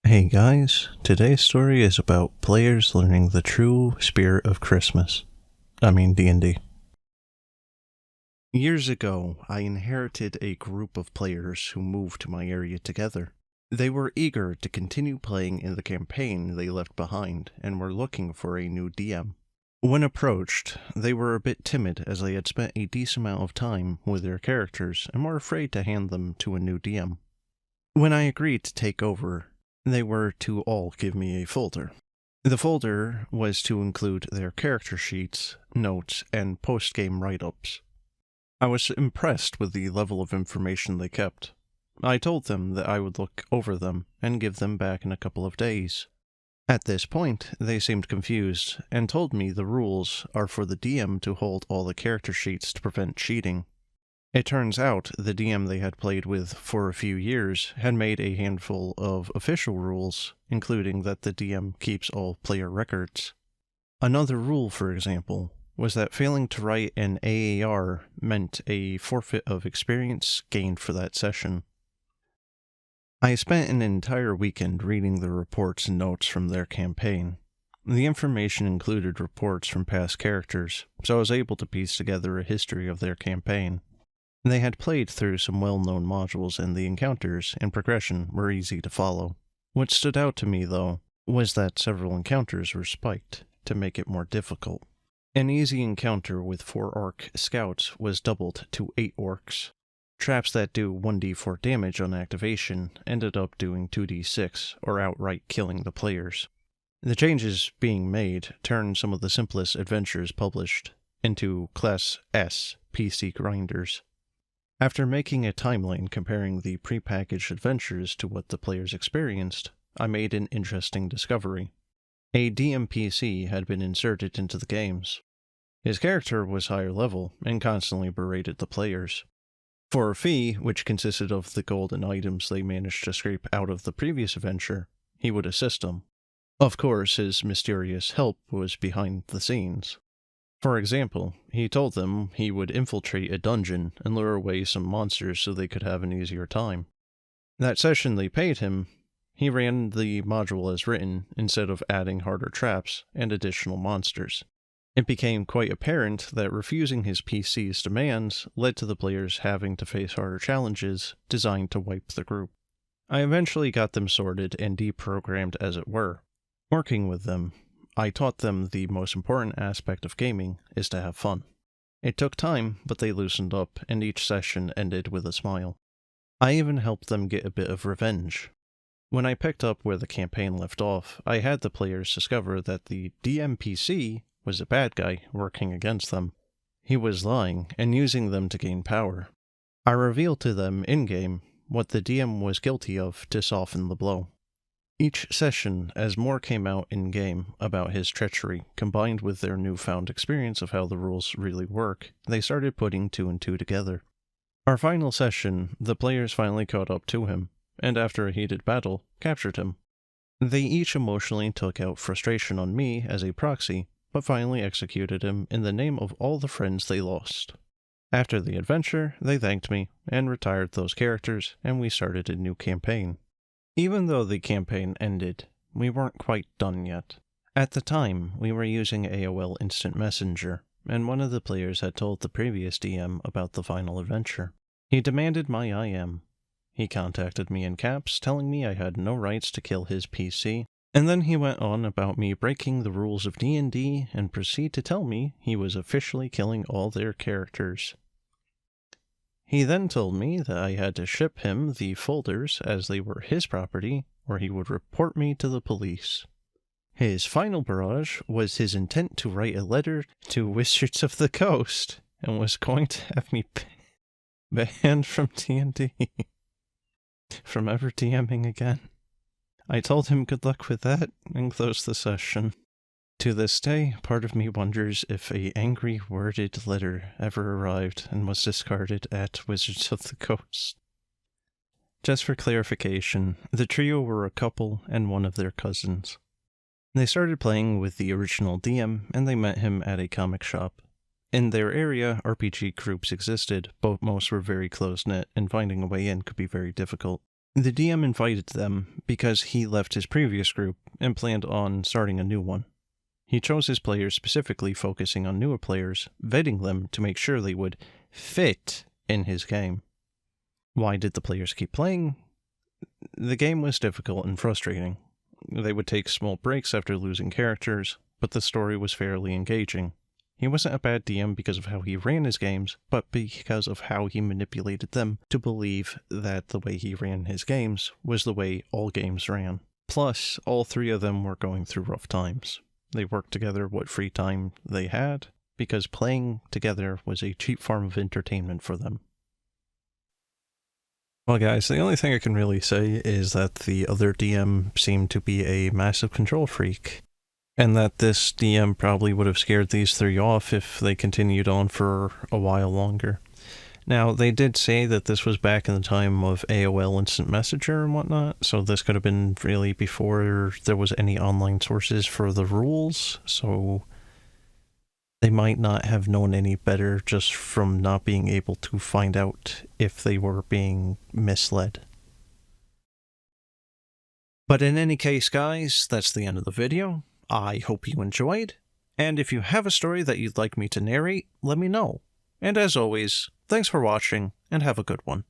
Hey guys, today's story is about players learning the true spirit of Christmas. D&D. Years ago, I inherited a group of players who moved to my area together. They were eager to continue playing in the campaign they left behind and were looking for a new DM. When approached, they were a bit timid as they had spent a decent amount of time with their characters and were afraid to hand them to a new DM. When I agreed to take over, they were to all give me a folder. The folder was to include their character sheets, notes, and post-game write-ups. I was impressed with the level of information they kept. I told them that I would look over them and give them back in a couple of days. At this point, they seemed confused and told me the rules are for the DM to hold all the character sheets to prevent cheating. It turns out the DM they had played with for a few years had made a handful of official rules, including that the DM keeps all player records. Another rule, for example, was that failing to write an AAR meant a forfeit of experience gained for that session. I spent an entire weekend reading the reports and notes from their campaign. The information included reports from past characters, so I was able to piece together a history of their campaign. They had played through some well-known modules, and the encounters and progression were easy to follow. What stood out to me, though, was that several encounters were spiked to make it more difficult. An easy encounter with 4 orc scouts was doubled to 8 orcs. Traps that do 1d4 damage on activation ended up doing 2d6, or outright killing the players. The changes being made turned some of the simplest adventures published into Class S PC grinders. After making a timeline comparing the prepackaged adventures to what the players experienced, I made an interesting discovery. A DMPC had been inserted into the games. His character was higher level and constantly berated the players. For a fee, which consisted of the gold and items they managed to scrape out of the previous adventure, he would assist them. Of course, his mysterious help was behind the scenes. For example, he told them he would infiltrate a dungeon and lure away some monsters so they could have an easier time. That session they paid him, he ran the module as written instead of adding harder traps and additional monsters. It became quite apparent that refusing his PC's demands led to the players having to face harder challenges designed to wipe the group. I eventually got them sorted and deprogrammed, as it were. Working with them, I taught them the most important aspect of gaming is to have fun. It took time, but they loosened up, and each session ended with a smile. I even helped them get a bit of revenge. When I picked up where the campaign left off, I had the players discover that the DMPC was a bad guy working against them. He was lying and using them to gain power. I revealed to them in-game what the DM was guilty of to soften the blow. Each session, as more came out in-game about his treachery, combined with their newfound experience of how the rules really work, they started putting 2 and 2 together. Our final session, the players finally caught up to him, and after a heated battle, captured him. They each emotionally took out frustration on me as a proxy, but finally executed him in the name of all the friends they lost. After the adventure, they thanked me, and retired those characters, and we started a new campaign. Even though the campaign ended, we weren't quite done yet. At the time, we were using AOL Instant Messenger, and one of the players had told the previous DM about the final adventure. He demanded my IM. He contacted me in caps, telling me I had no rights to kill his PC, and then he went on about me breaking the rules of D&D and proceeded to tell me he was officially killing all their characters. He then told me that I had to ship him the folders as they were his property, or he would report me to the police. His final barrage was his intent to write a letter to Wizards of the Coast, and was going to have me banned from D&D. From ever DMing again. I told him good luck with that, and closed the session. To this day, part of me wonders if a angry worded letter ever arrived and was discarded at Wizards of the Coast. Just for clarification, the trio were a couple and one of their cousins. They started playing with the original DM, and they met him at a comic shop. In their area, RPG groups existed, but most were very close-knit, and finding a way in could be very difficult. The DM invited them because he left his previous group and planned on starting a new one. He chose his players specifically focusing on newer players, vetting them to make sure they would fit in his game. Why did the players keep playing? The game was difficult and frustrating. They would take small breaks after losing characters, but the story was fairly engaging. He wasn't a bad DM because of how he ran his games, but because of how he manipulated them to believe that the way he ran his games was the way all games ran. Plus, all three of them were going through rough times. They worked together what free time they had, because playing together was a cheap form of entertainment for them. Well guys, the only thing I can really say is that the other DM seemed to be a massive control freak, and that this DM probably would have scared these three off if they continued on for a while longer. Now, they did say that this was back in the time of AOL Instant Messenger and whatnot, so this could have been really before there was any online sources for the rules, so they might not have known any better just from not being able to find out if they were being misled. But in any case, guys, that's the end of the video. I hope you enjoyed, and if you have a story that you'd like me to narrate, let me know. And as always, thanks for watching, and have a good one.